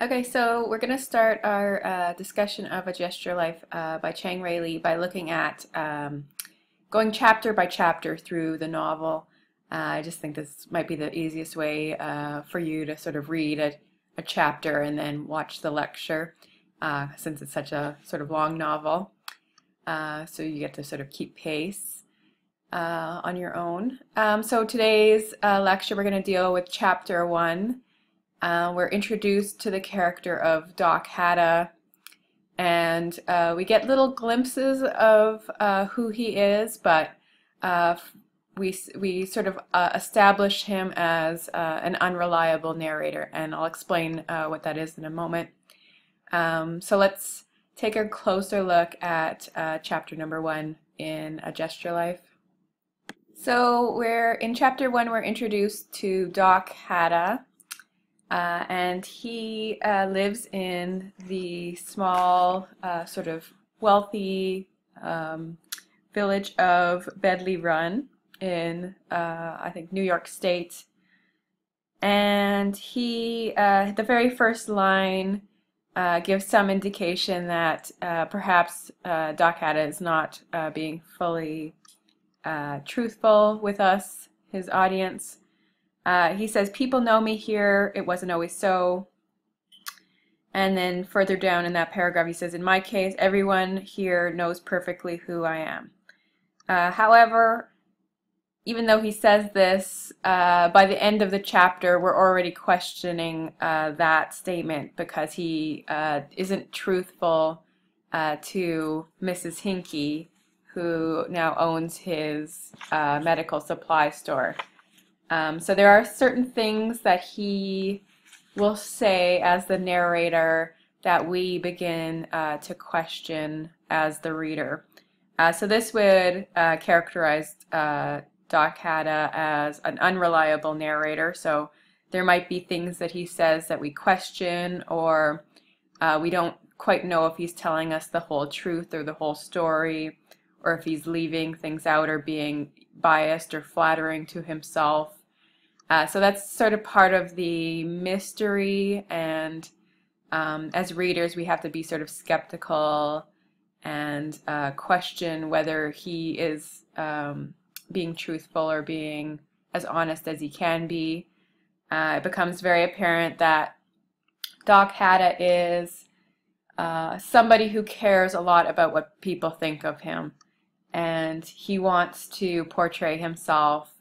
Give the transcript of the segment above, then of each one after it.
Okay, so we're going to start our discussion of A Gesture Life by Chang Rae Lee by looking at going chapter by chapter through the novel. I just think this might be the easiest way for you to sort of read a chapter and then watch the lecture, since it's such a sort of long novel. So you get to sort of keep pace on your own. So today's lecture, we're going to deal with chapter 1. We're introduced to the character of Doc Hatta, and we get little glimpses of who he is, but uh, we sort of establish him as an unreliable narrator, and I'll explain what that is in a moment. So let's take a closer look at chapter number 1 in A Gesture Life. So we're in chapter 1. We're introduced to Doc Hatta. And he lives in the small, sort of wealthy village of Bedley Run in, I think, New York State. And he, the very first line gives some indication that perhaps Doc Hatta is not being fully truthful with us, his audience. He says, "People know me here. It wasn't always so." And then further down in that paragraph, he says, "In my case, everyone here knows perfectly who I am." However, even though he says this, by the end of the chapter, we're already questioning that statement because he isn't truthful to Mrs. Hinkie, who now owns his medical supply store. So there are certain things that he will say as the narrator that we begin to question as the reader. So this would characterize Doc Hatta as an unreliable narrator. So there might be things that he says that we question, or we don't quite know if he's telling us the whole truth or the whole story, or if he's leaving things out or being biased or flattering to himself. So that's sort of part of the mystery, and as readers we have to be sort of skeptical and question whether he is being truthful or being as honest as he can be. It becomes very apparent that Doc Hatta is somebody who cares a lot about what people think of him, and he wants to portray himself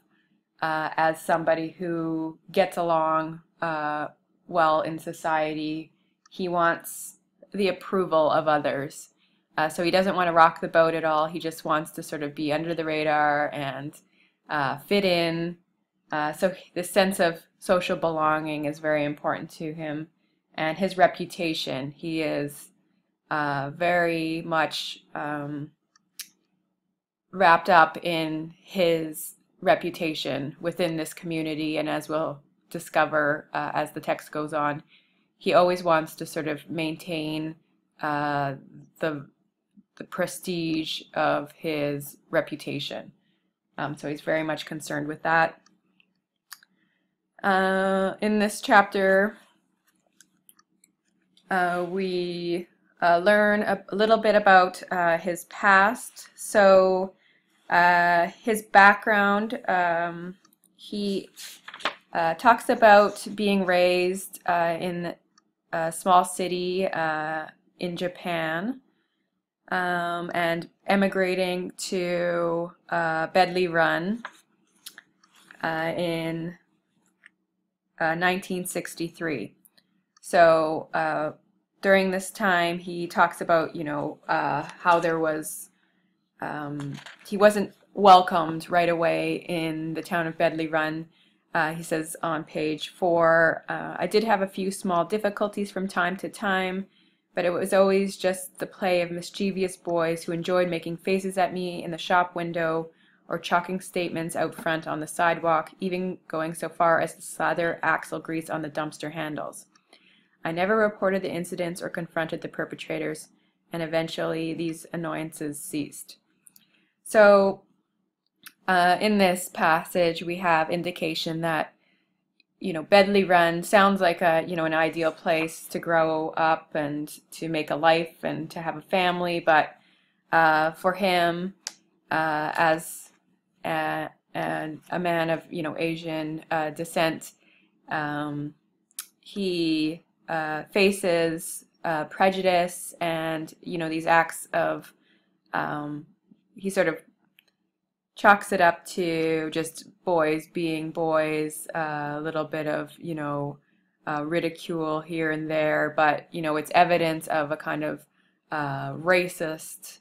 as somebody who gets along well in society. He wants the approval of others. So he doesn't want to rock the boat at all. He just wants to sort of be under the radar and fit in. So the sense of social belonging is very important to him. And his reputation, he is very much wrapped up in his reputation within this community, and as we'll discover as the text goes on, he always wants to sort of maintain the prestige of his reputation. So he's very much concerned with that. In this chapter, we learn a little bit about his past. So his background, he talks about being raised in a small city in Japan, and emigrating to Bedley Run in 1963. So during this time, he talks about, how there was he wasn't welcomed right away in the town of Bedley Run. He says on page 4, "I did have a few small difficulties from time to time, but it was always just the play of mischievous boys who enjoyed making faces at me in the shop window or chalking statements out front on the sidewalk, even going so far as to slather axle grease on the dumpster handles. I never reported the incidents or confronted the perpetrators, and eventually these annoyances ceased." So in this passage we have indication that Bedley Run sounds like an ideal place to grow up and to make a life and to have a family, but for him, as and a man of Asian descent, he faces prejudice and these acts of he sort of chalks it up to just boys being boys, a little bit of ridicule here and there, but it's evidence of a kind of racist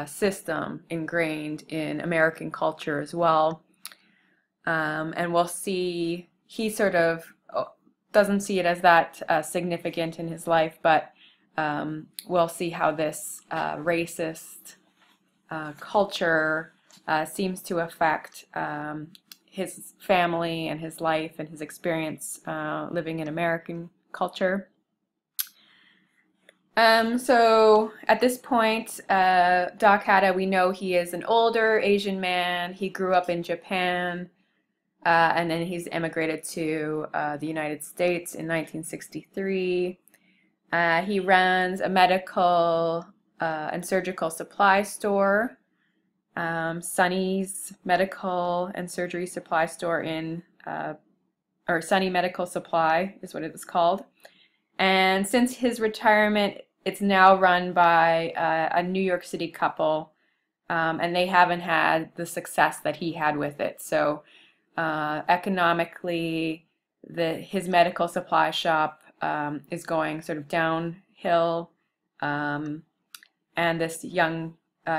system ingrained in American culture as well. And we'll see he sort of doesn't see it as that significant in his life, but we'll see how this racist culture seems to affect his family and his life and his experience living in American culture. So at this point, Doc Hatta, we know he is an older Asian man. He grew up in Japan, and then he's emigrated to the United States in 1963. He runs a medical and surgical supply store, Sunny's Medical and Surgery Supply Store or Sunny Medical Supply is what it was called. And since his retirement, it's now run by a New York City couple, and they haven't had the success that he had with it. So economically, his medical supply shop is going sort of downhill, and this young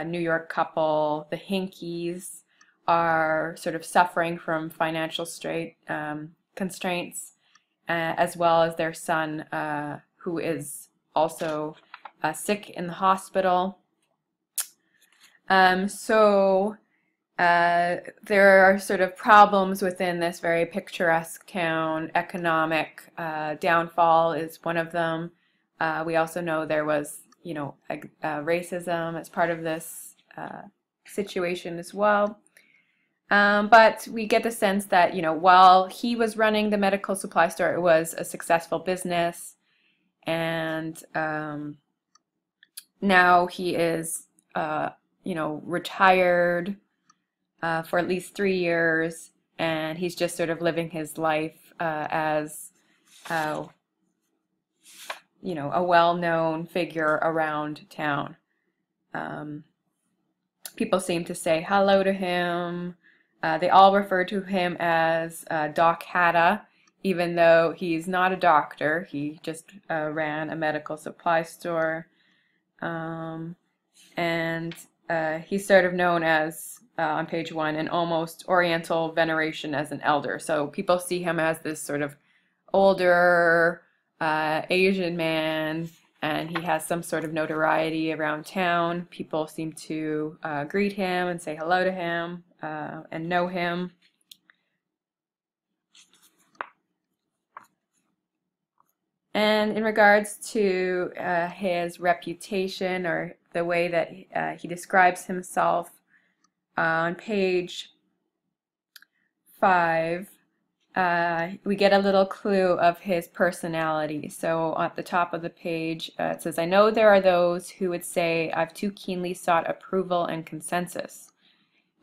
New York couple, the Hinkies, are sort of suffering from financial constraints, as well as their son, who is also sick in the hospital. So there are sort of problems within this very picturesque town. Economic downfall is one of them. We also know there was racism as part of this situation as well. But we get the sense that, while he was running the medical supply store, it was a successful business. And now he is, retired for at least 3 years, and he's just sort of living his life as a well-known figure around town. People seem to say hello to him. They all refer to him as Doc Hatta, even though he's not a doctor. He just ran a medical supply store. And he's sort of known as, on page 1, an almost oriental veneration as an elder. So people see him as this sort of older Asian man, and he has some sort of notoriety around town. People seem to greet him and say hello to him and know him. And in regards to his reputation, or the way that he describes himself, on page 5, we get a little clue of his personality. So at the top of the page, it says, "I know there are those who would say I've too keenly sought approval and consensus.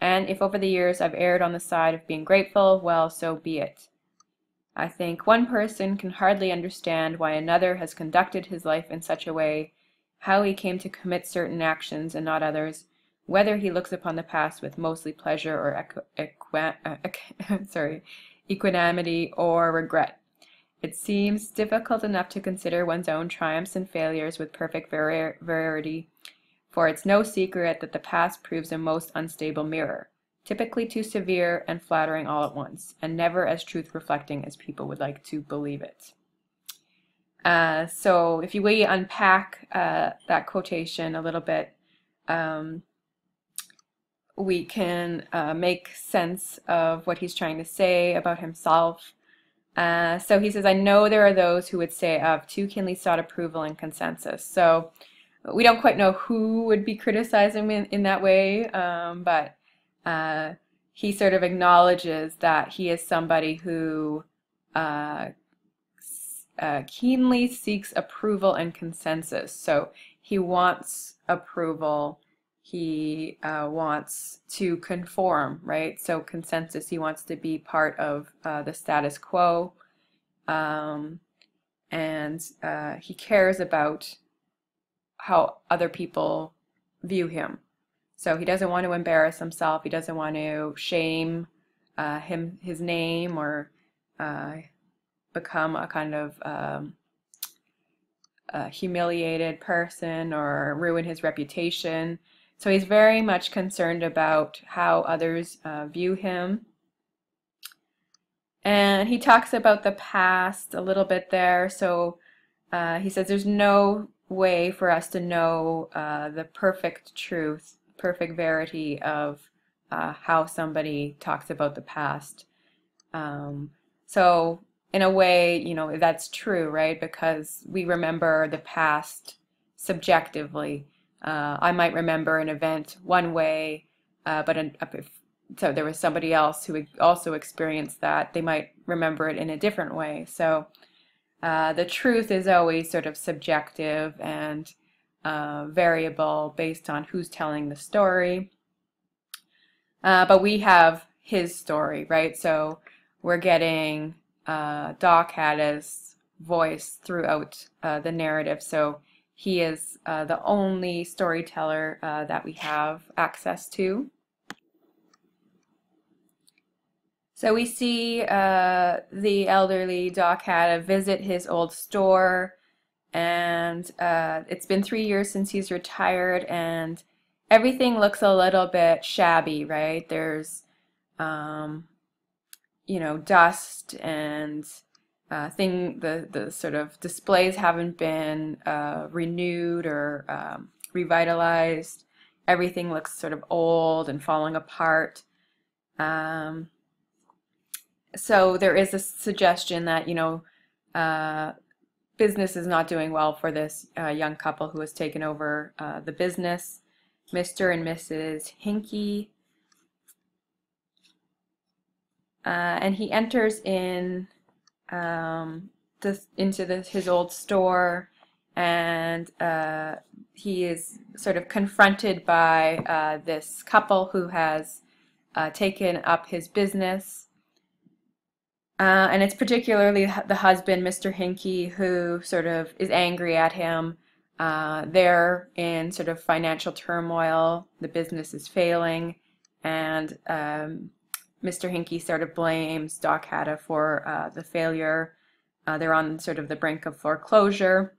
And if over the years I've erred on the side of being grateful, well, so be it. I think one person can hardly understand why another has conducted his life in such a way, how he came to commit certain actions and not others, whether he looks upon the past with mostly pleasure or equanimity or regret. It seems difficult enough to consider one's own triumphs and failures with perfect verity, for it's no secret that the past proves a most unstable mirror, typically too severe and flattering all at once, and never as truth-reflecting as people would like to believe it." So if we unpack that quotation a little bit, we can make sense of what he's trying to say about himself. So he says, "I know there are those who would say I've too keenly sought approval and consensus." So we don't quite know who would be criticizing him in that way, but he sort of acknowledges that he is somebody who uh, keenly seeks approval and consensus. So he wants approval. He wants to conform, right? So consensus, he wants to be part of the status quo. And he cares about how other people view him. So he doesn't want to embarrass himself. He doesn't want to shame his name, or become a kind of a humiliated person or ruin his reputation. So he's very much concerned about how others view him. And he talks about the past a little bit there. So he says there's no way for us to know the perfect truth, perfect verity of how somebody talks about the past. So in a way, you know, that's true, right? Because we remember the past subjectively. I might remember an event one way, but so there was somebody else who also experienced that, they might remember it in a different way. So the truth is always sort of subjective and variable based on who's telling the story. But we have his story, right? So we're getting Doc Hatta's voice throughout the narrative. So he is the only storyteller that we have access to. So we see the elderly Doc Hatta visit his old store, and it's been 3 years since he's retired, and everything looks a little bit shabby, right? There's you know, dust, and the sort of displays haven't been renewed or revitalized. Everything looks sort of old and falling apart. So there is a suggestion that, you know, business is not doing well for this young couple who has taken over the business, Mr. and Mrs. Hinkie. And he enters in his old store, and he is sort of confronted by this couple who has taken up his business. And it's particularly the husband, Mr. Hinkie, who sort of is angry at him. They're in sort of financial turmoil. The business is failing, and Mr. Hinkie sort of blames Doc Hatta for the failure. They're on sort of the brink of foreclosure.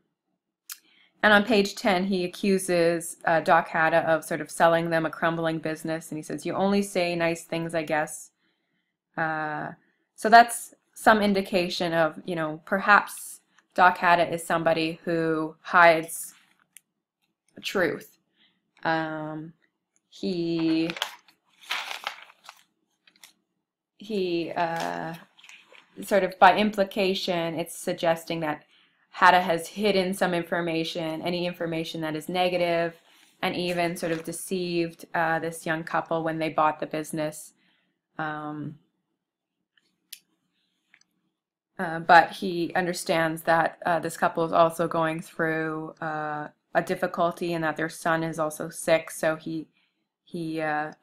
And on page 10, he accuses Doc Hatta of sort of selling them a crumbling business, and he says, "You only say nice things, I guess." So that's some indication of, you know, perhaps Doc Hatta is somebody who hides truth. He sort of by implication, it's suggesting that Hatta has hidden some information, any information that is negative, and even sort of deceived this young couple when they bought the business. But he understands that this couple is also going through a difficulty, and that their son is also sick, so he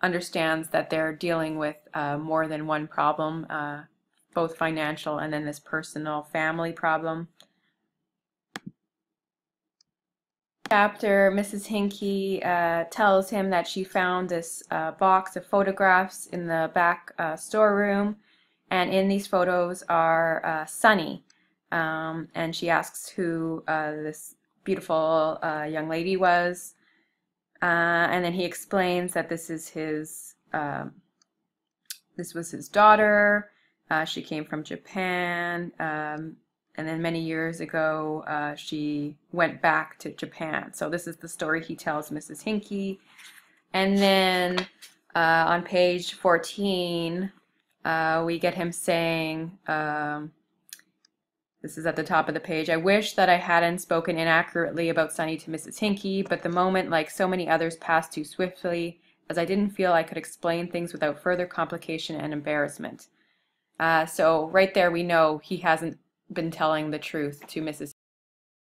understands that they're dealing with more than one problem, both financial and then this personal family problem. Chapter, Mrs. Hinkie tells him that she found this box of photographs in the back storeroom, and in these photos are Sonny, and she asks who this beautiful young lady was, and then he explains that this is his this was his daughter. She came from Japan, and then many years ago she went back to Japan. So this is the story he tells Mrs. Hinkie. And then on page 14 we get him saying, this is at the top of the page, "I wish that I hadn't spoken inaccurately about Sonny to Mrs. Hinkie, but the moment, like so many others, passed too swiftly, as I didn't feel I could explain things without further complication and embarrassment." So right there we know he hasn't been telling the truth to Mrs.